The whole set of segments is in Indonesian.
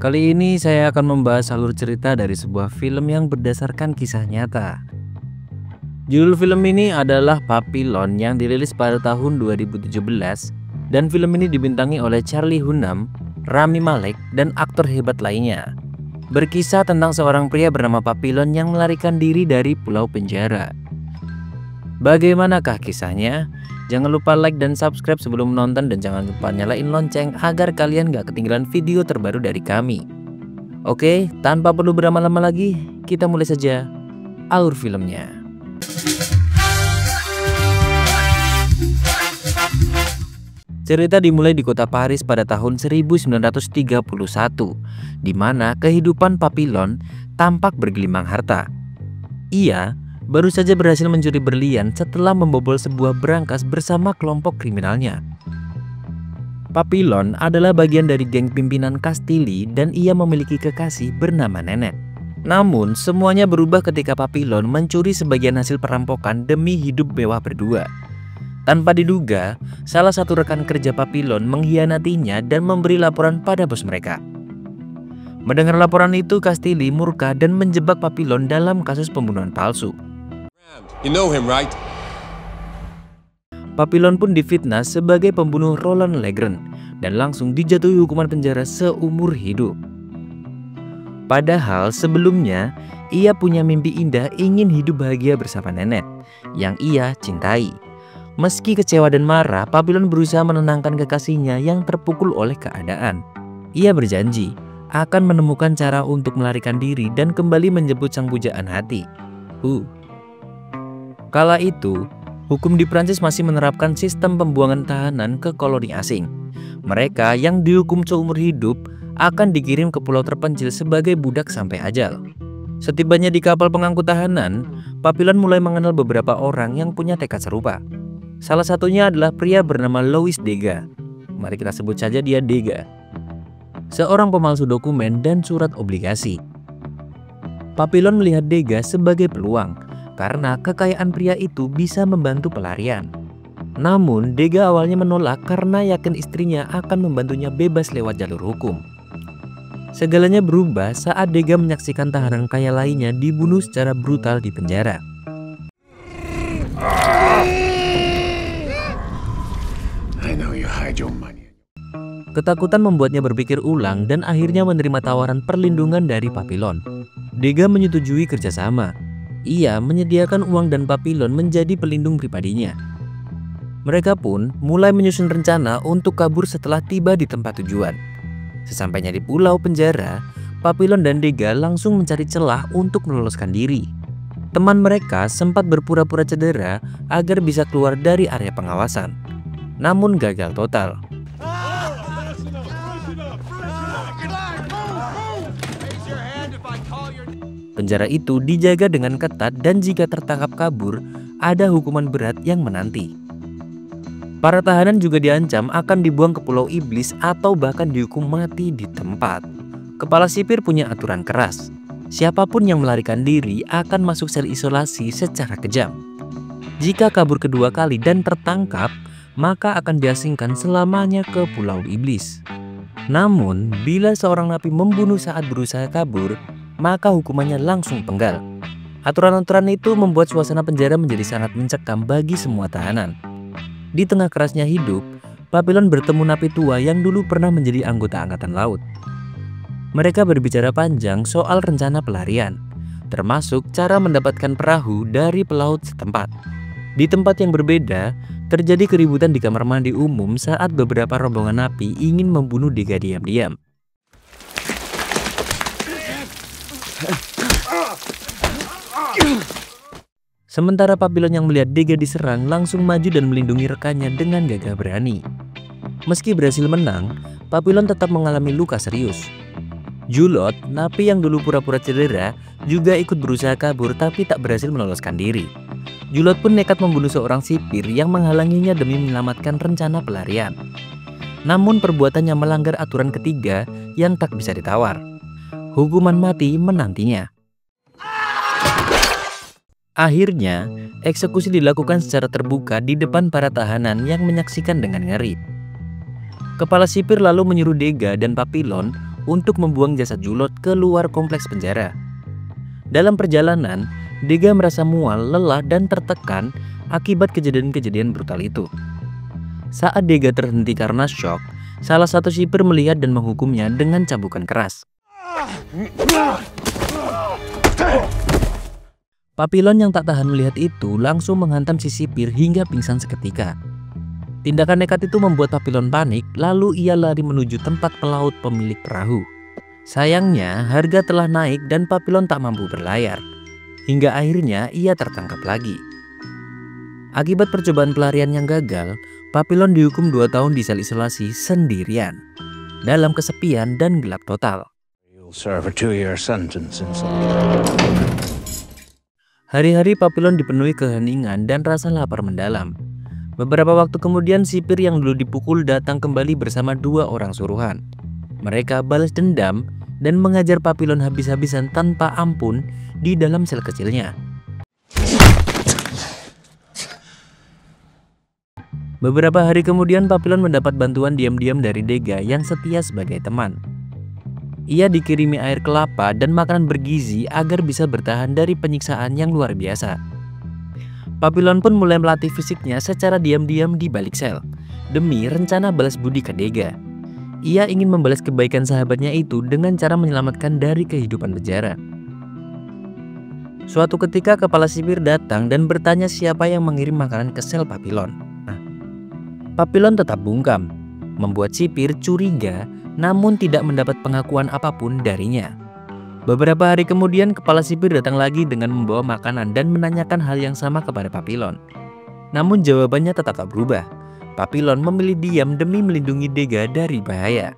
Kali ini saya akan membahas alur cerita dari sebuah film yang berdasarkan kisah nyata. Judul film ini adalah Papillon yang dirilis pada tahun 2017 dan film ini dibintangi oleh Charlie Hunnam, Rami Malek, dan aktor hebat lainnya. Berkisah tentang seorang pria bernama Papillon yang melarikan diri dari pulau penjara. Bagaimanakah kisahnya? Jangan lupa like dan subscribe sebelum menonton dan jangan lupa nyalain lonceng agar kalian gak ketinggalan video terbaru dari kami. Oke, tanpa perlu berlama-lama lagi, kita mulai saja alur filmnya. Cerita dimulai di kota Paris pada tahun 1931, di mana kehidupan Papillon tampak bergelimang harta. Ia baru saja berhasil mencuri berlian setelah membobol sebuah brankas bersama kelompok kriminalnya. Papillon adalah bagian dari geng pimpinan Castelli dan ia memiliki kekasih bernama Nenet. Namun semuanya berubah ketika Papillon mencuri sebagian hasil perampokan demi hidup mewah berdua. Tanpa diduga, salah satu rekan kerja Papillon mengkhianatinya dan memberi laporan pada bos mereka. Mendengar laporan itu, Castelli murka dan menjebak Papillon dalam kasus pembunuhan palsu. You know him, right? Papillon pun difitnah sebagai pembunuh Roland Legrand dan langsung dijatuhi hukuman penjara seumur hidup. Padahal sebelumnya ia punya mimpi indah ingin hidup bahagia bersama Nenet yang ia cintai. Meski kecewa dan marah, Papillon berusaha menenangkan kekasihnya yang terpukul oleh keadaan. Ia berjanji akan menemukan cara untuk melarikan diri dan kembali menjemput sang pujaan hati. Kala itu, hukum di Prancis masih menerapkan sistem pembuangan tahanan ke koloni asing. Mereka yang dihukum seumur hidup akan dikirim ke pulau terpencil sebagai budak sampai ajal. Setibanya di kapal pengangkut tahanan, Papillon mulai mengenal beberapa orang yang punya tekad serupa. Salah satunya adalah pria bernama Louis Degas. Mari kita sebut saja dia Degas. Seorang pemalsu dokumen dan surat obligasi. Papillon melihat Degas sebagai peluang karena kekayaan pria itu bisa membantu pelarian. Namun Degas awalnya menolak karena yakin istrinya akan membantunya bebas lewat jalur hukum. Segalanya berubah saat Degas menyaksikan tahanan kaya lainnya dibunuh secara brutal di penjara. I know you hide your money. Ketakutan membuatnya berpikir ulang dan akhirnya menerima tawaran perlindungan dari Papillon. Degas menyetujui kerjasama. Ia menyediakan uang dan Papillon menjadi pelindung pribadinya. Mereka pun mulai menyusun rencana untuk kabur setelah tiba di tempat tujuan. Sesampainya di pulau penjara, Papillon dan Degas langsung mencari celah untuk meloloskan diri. Teman mereka sempat berpura-pura cedera agar bisa keluar dari area pengawasan, namun gagal total. Penjara itu dijaga dengan ketat dan jika tertangkap kabur, ada hukuman berat yang menanti. Para tahanan juga diancam akan dibuang ke Pulau Iblis atau bahkan dihukum mati di tempat. Kepala sipir punya aturan keras. Siapapun yang melarikan diri akan masuk sel isolasi secara kejam. Jika kabur kedua kali dan tertangkap, maka akan diasingkan selamanya ke Pulau Iblis. Namun, bila seorang napi membunuh saat berusaha kabur, maka hukumannya langsung penggal. Aturan-aturan itu membuat suasana penjara menjadi sangat mencekam bagi semua tahanan. Di tengah kerasnya hidup, Papillon bertemu napi tua yang dulu pernah menjadi anggota angkatan laut. Mereka berbicara panjang soal rencana pelarian, termasuk cara mendapatkan perahu dari pelaut setempat. Di tempat yang berbeda, terjadi keributan di kamar mandi umum saat beberapa rombongan napi ingin membunuh Degas diam-diam. Sementara Papillon yang melihat Degas diserang langsung maju dan melindungi rekannya dengan gagah berani. Meski berhasil menang, Papillon tetap mengalami luka serius. Julot, napi yang dulu pura-pura cedera, juga ikut berusaha kabur tapi tak berhasil meloloskan diri. Julot pun nekat membunuh seorang sipir yang menghalanginya demi menyelamatkan rencana pelarian. Namun perbuatannya melanggar aturan ketiga yang tak bisa ditawar. Hukuman mati menantinya. Akhirnya, eksekusi dilakukan secara terbuka di depan para tahanan yang menyaksikan dengan ngeri. Kepala sipir lalu menyuruh Degas dan Papillon untuk membuang jasad Julot ke luar kompleks penjara. Dalam perjalanan, Dega merasa mual, lelah, dan tertekan akibat kejadian-kejadian brutal itu. Saat Dega terhenti karena shock, salah satu sipir melihat dan menghukumnya dengan cambukan keras. Papillon yang tak tahan melihat itu langsung menghantam si sipir hingga pingsan seketika. Tindakan nekat itu membuat Papillon panik, lalu ia lari menuju tempat pelaut pemilik perahu. Sayangnya, harga telah naik dan Papillon tak mampu berlayar. Hingga akhirnya ia tertangkap lagi. Akibat percobaan pelarian yang gagal, Papillon dihukum 2 tahun di sel isolasi sendirian, dalam kesepian dan gelap total. Hari-hari Papillon dipenuhi keheningan dan rasa lapar mendalam. Beberapa waktu kemudian sipir yang dulu dipukul datang kembali bersama 2 orang suruhan. Mereka balas dendam dan mengajar Papillon habis-habisan tanpa ampun di dalam sel kecilnya. Beberapa hari kemudian Papillon mendapat bantuan diam-diam dari Dega yang setia sebagai teman. Ia dikirimi air kelapa dan makanan bergizi agar bisa bertahan dari penyiksaan yang luar biasa. Papillon pun mulai melatih fisiknya secara diam-diam di balik sel, demi rencana balas budi ke Dega. Ia ingin membalas kebaikan sahabatnya itu dengan cara menyelamatkan dari kehidupan penjara. Suatu ketika kepala sipir datang dan bertanya siapa yang mengirim makanan ke sel Papillon. Papillon tetap bungkam, membuat sipir curiga namun tidak mendapat pengakuan apapun darinya. Beberapa hari kemudian kepala sipir datang lagi dengan membawa makanan dan menanyakan hal yang sama kepada Papillon. Namun jawabannya tetap tak berubah. Papillon memilih diam demi melindungi Dega dari bahaya.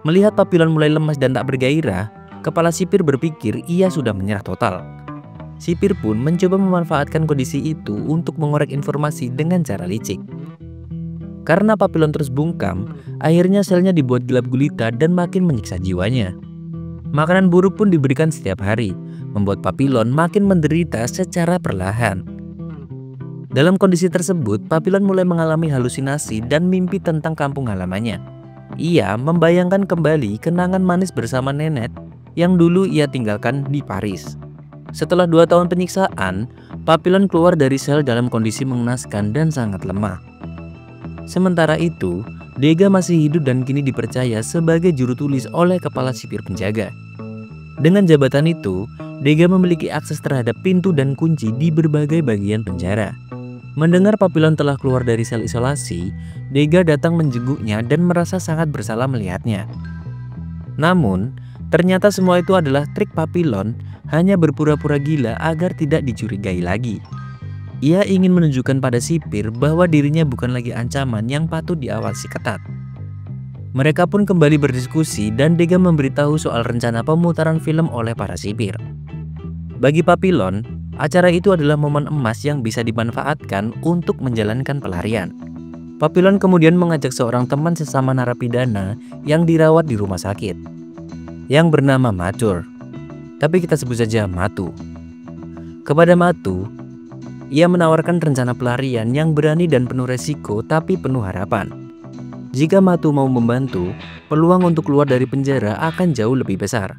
Melihat Papillon mulai lemas dan tak bergairah, kepala sipir berpikir ia sudah menyerah total. Sipir pun mencoba memanfaatkan kondisi itu untuk mengorek informasi dengan cara licik. Karena Papillon terus bungkam, akhirnya selnya dibuat gelap gulita dan makin menyiksa jiwanya. Makanan buruk pun diberikan setiap hari, membuat Papillon makin menderita secara perlahan. Dalam kondisi tersebut, Papillon mulai mengalami halusinasi dan mimpi tentang kampung halamannya. Ia membayangkan kembali kenangan manis bersama nenek yang dulu ia tinggalkan di Paris. Setelah 2 tahun penyiksaan, Papillon keluar dari sel dalam kondisi mengenaskan dan sangat lemah. Sementara itu, Dega masih hidup dan kini dipercaya sebagai juru tulis oleh kepala sipir penjaga. Dengan jabatan itu, Dega memiliki akses terhadap pintu dan kunci di berbagai bagian penjara. Mendengar Papillon telah keluar dari sel isolasi, Dega datang menjenguknya dan merasa sangat bersalah melihatnya. Namun, ternyata semua itu adalah trik Papillon, hanya berpura-pura gila agar tidak dicurigai lagi. Ia ingin menunjukkan pada sipir bahwa dirinya bukan lagi ancaman yang patut diawasi ketat. Mereka pun kembali berdiskusi dan Dega memberitahu soal rencana pemutaran film oleh para sipir. Bagi Papillon, acara itu adalah momen emas yang bisa dimanfaatkan untuk menjalankan pelarian. Papillon kemudian mengajak seorang teman sesama narapidana yang dirawat di rumah sakit, yang bernama Matur. Tapi kita sebut saja Matu. Kepada Matu, ia menawarkan rencana pelarian yang berani dan penuh resiko tapi penuh harapan. Jika Matu mau membantu, peluang untuk keluar dari penjara akan jauh lebih besar.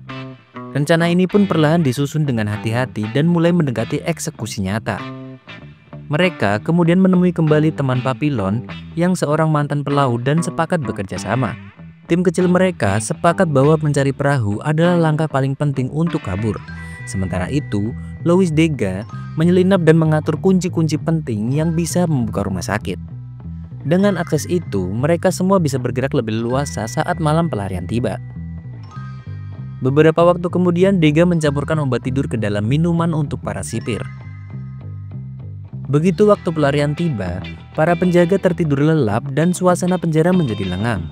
Rencana ini pun perlahan disusun dengan hati-hati dan mulai mendekati eksekusi nyata. Mereka kemudian menemui kembali teman Papillon yang seorang mantan pelaut dan sepakat bekerja sama. Tim kecil mereka sepakat bahwa mencari perahu adalah langkah paling penting untuk kabur. Sementara itu, Louis Dega menyelinap dan mengatur kunci-kunci penting yang bisa membuka rumah sakit. Dengan akses itu, mereka semua bisa bergerak lebih leluasa saat malam pelarian tiba. Beberapa waktu kemudian, Dega mencampurkan obat tidur ke dalam minuman untuk para sipir. Begitu waktu pelarian tiba, para penjaga tertidur lelap dan suasana penjara menjadi lengang.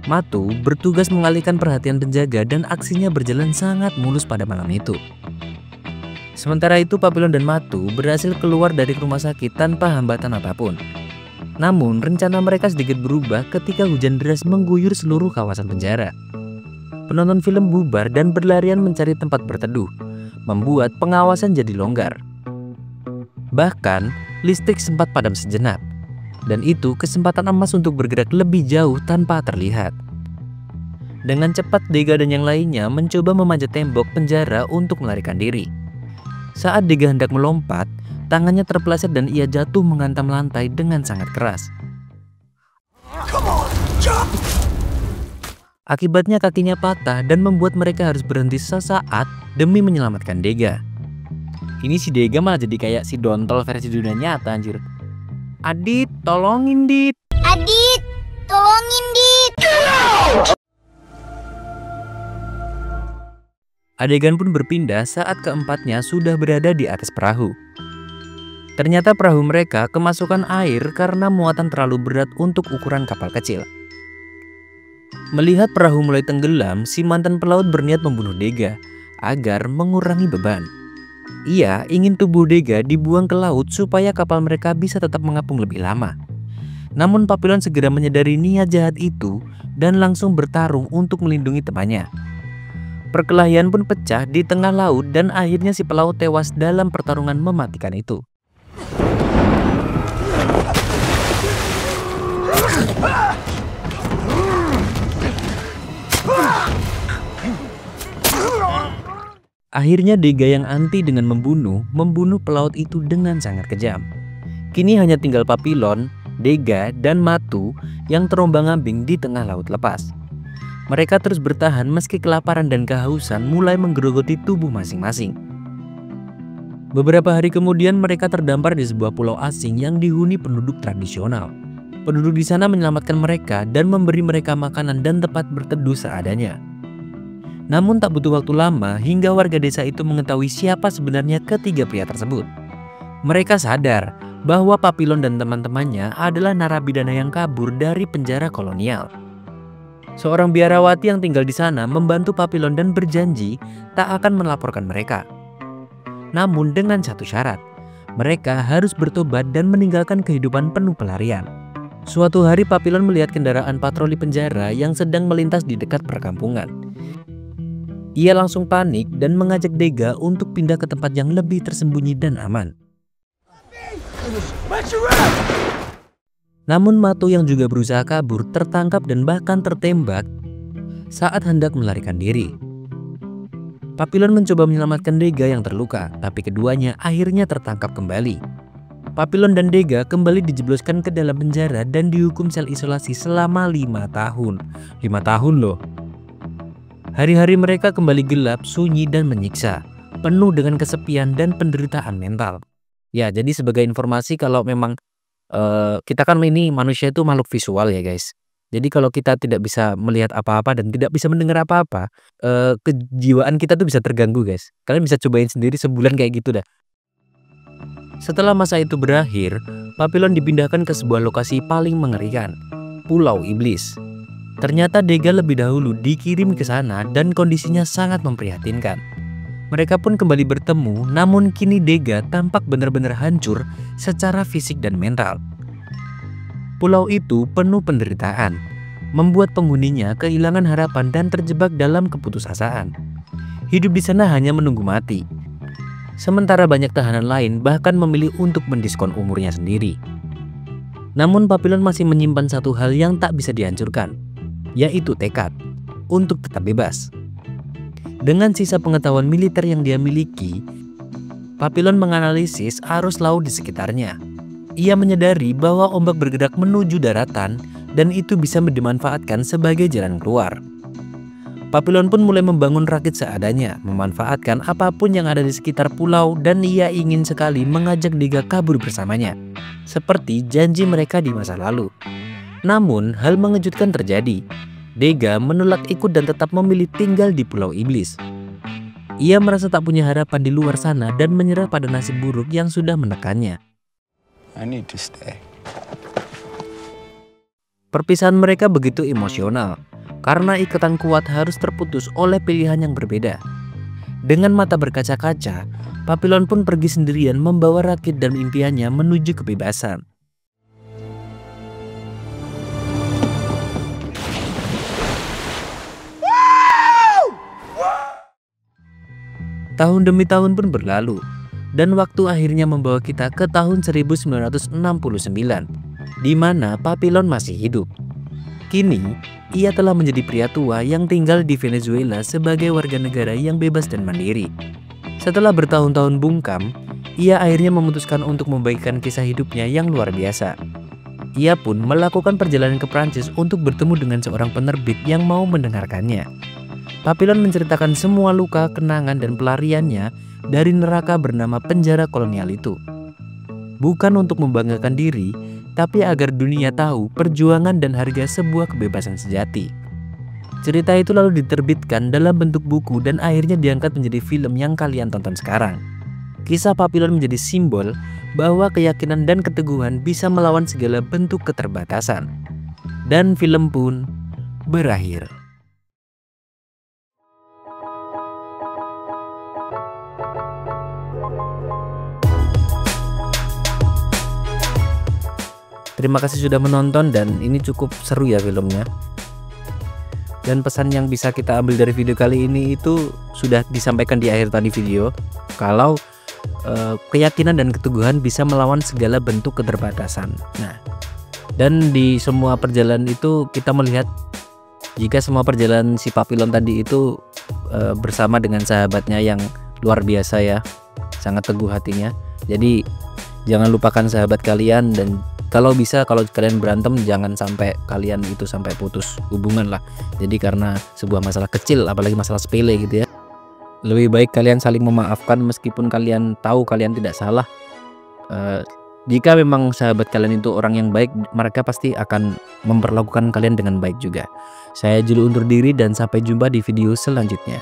Matu bertugas mengalihkan perhatian penjaga dan aksinya berjalan sangat mulus pada malam itu. Sementara itu, Papillon dan Matu berhasil keluar dari rumah sakit tanpa hambatan apapun. Namun, rencana mereka sedikit berubah ketika hujan deras mengguyur seluruh kawasan penjara. Penonton film bubar dan berlarian mencari tempat berteduh, membuat pengawasan jadi longgar. Bahkan, listrik sempat padam sejenak. Dan itu kesempatan emas untuk bergerak lebih jauh tanpa terlihat. Dengan cepat Dega dan yang lainnya mencoba memanjat tembok penjara untuk melarikan diri. Saat Dega hendak melompat, tangannya terpeleset dan ia jatuh menghantam lantai dengan sangat keras. Akibatnya kakinya patah dan membuat mereka harus berhenti sesaat demi menyelamatkan Dega. Ini si Dega malah jadi kayak si Dontol versi dunia nyata anjir. Adit, tolongin Dit. Adit, tolongin Dit. Adegan pun berpindah saat keempatnya sudah berada di atas perahu. Ternyata perahu mereka kemasukan air karena muatan terlalu berat untuk ukuran kapal kecil. Melihat perahu mulai tenggelam, si mantan pelaut berniat membunuh Dega agar mengurangi beban. Ia ingin tubuh Dega dibuang ke laut supaya kapal mereka bisa tetap mengapung lebih lama. Namun Papillon segera menyadari niat jahat itu dan langsung bertarung untuk melindungi temannya. Perkelahian pun pecah di tengah laut dan akhirnya si pelaut tewas dalam pertarungan mematikan itu. Akhirnya Dega yang anti dengan membunuh pelaut itu dengan sangat kejam. Kini hanya tinggal Papillon, Dega, dan Matu yang terombang-ambing di tengah laut lepas. Mereka terus bertahan meski kelaparan dan kehausan mulai menggerogoti tubuh masing-masing. Beberapa hari kemudian mereka terdampar di sebuah pulau asing yang dihuni penduduk tradisional. Penduduk di sana menyelamatkan mereka dan memberi mereka makanan dan tempat berteduh seadanya. Namun tak butuh waktu lama hingga warga desa itu mengetahui siapa sebenarnya ketiga pria tersebut. Mereka sadar bahwa Papillon dan teman-temannya adalah narapidana yang kabur dari penjara kolonial. Seorang biarawati yang tinggal di sana membantu Papillon dan berjanji tak akan melaporkan mereka. Namun dengan satu syarat, mereka harus bertobat dan meninggalkan kehidupan penuh pelarian. Suatu hari Papillon melihat kendaraan patroli penjara yang sedang melintas di dekat perkampungan. Ia langsung panik dan mengajak Dega untuk pindah ke tempat yang lebih tersembunyi dan aman. Namun Matu yang juga berusaha kabur tertangkap dan bahkan tertembak saat hendak melarikan diri. Papillon mencoba menyelamatkan Dega yang terluka, tapi keduanya akhirnya tertangkap kembali. Papillon dan Dega kembali dijebloskan ke dalam penjara dan dihukum sel isolasi selama 5 tahun. 5 tahun loh. Hari-hari mereka kembali gelap, sunyi, dan menyiksa, penuh dengan kesepian dan penderitaan mental. Ya, jadi sebagai informasi kalau memang kita kan ini manusia itu makhluk visual ya guys. Jadi kalau kita tidak bisa melihat apa-apa dan tidak bisa mendengar apa-apa, kejiwaan kita tuh bisa terganggu guys. Kalian bisa cobain sendiri sebulan kayak gitu dah. Setelah masa itu berakhir, Papillon dipindahkan ke sebuah lokasi paling mengerikan, Pulau Iblis. Ternyata Dega lebih dahulu dikirim ke sana dan kondisinya sangat memprihatinkan. Mereka pun kembali bertemu, namun kini Dega tampak benar-benar hancur secara fisik dan mental. Pulau itu penuh penderitaan, membuat penghuninya kehilangan harapan dan terjebak dalam keputusasaan. Hidup di sana hanya menunggu mati. Sementara banyak tahanan lain bahkan memilih untuk mendiskon umurnya sendiri. Namun Papillon masih menyimpan satu hal yang tak bisa dihancurkan, yaitu tekad untuk tetap bebas. Dengan sisa pengetahuan militer yang dia miliki, Papillon menganalisis arus laut di sekitarnya. Ia menyadari bahwa ombak bergerak menuju daratan dan itu bisa dimanfaatkan sebagai jalan keluar. Papillon pun mulai membangun rakit seadanya, memanfaatkan apapun yang ada di sekitar pulau dan ia ingin sekali mengajak Dega kabur bersamanya, seperti janji mereka di masa lalu. Namun hal mengejutkan terjadi. Dega menolak ikut dan tetap memilih tinggal di Pulau Iblis. Ia merasa tak punya harapan di luar sana dan menyerah pada nasib buruk yang sudah menekannya. I need to stay. Perpisahan mereka begitu emosional karena ikatan kuat harus terputus oleh pilihan yang berbeda. Dengan mata berkaca-kaca, Papillon pun pergi sendirian membawa rakit dan impiannya menuju kebebasan. Tahun demi tahun pun berlalu, dan waktu akhirnya membawa kita ke tahun 1969, di mana Papillon masih hidup. Kini, ia telah menjadi pria tua yang tinggal di Venezuela sebagai warga negara yang bebas dan mandiri. Setelah bertahun-tahun bungkam, ia akhirnya memutuskan untuk membagikan kisah hidupnya yang luar biasa. Ia pun melakukan perjalanan ke Prancis untuk bertemu dengan seorang penerbit yang mau mendengarkannya. Papillon menceritakan semua luka, kenangan, dan pelariannya dari neraka bernama penjara kolonial itu. Bukan untuk membanggakan diri, tapi agar dunia tahu perjuangan dan harga sebuah kebebasan sejati. Cerita itu lalu diterbitkan dalam bentuk buku dan akhirnya diangkat menjadi film yang kalian tonton sekarang. Kisah Papillon menjadi simbol bahwa keyakinan dan keteguhan bisa melawan segala bentuk keterbatasan. Dan film pun berakhir. Terima kasih sudah menonton dan ini cukup seru ya filmnya. Dan pesan yang bisa kita ambil dari video kali ini itu sudah disampaikan di akhir tadi video. Kalau keyakinan dan keteguhan bisa melawan segala bentuk keterbatasan. Nah, dan di semua perjalanan itu kita melihat jika semua perjalanan si Papillon tadi itu bersama dengan sahabatnya yang luar biasa ya, sangat teguh hatinya. Jadi jangan lupakan sahabat kalian, dan kalau bisa kalau kalian berantem jangan sampai kalian itu sampai putus hubungan lah. Jadi karena sebuah masalah kecil, apalagi masalah sepele gitu ya, lebih baik kalian saling memaafkan meskipun kalian tahu kalian tidak salah. Jika memang sahabat kalian itu orang yang baik, mereka pasti akan memperlakukan kalian dengan baik juga. Saya Julu undur diri dan sampai jumpa di video selanjutnya.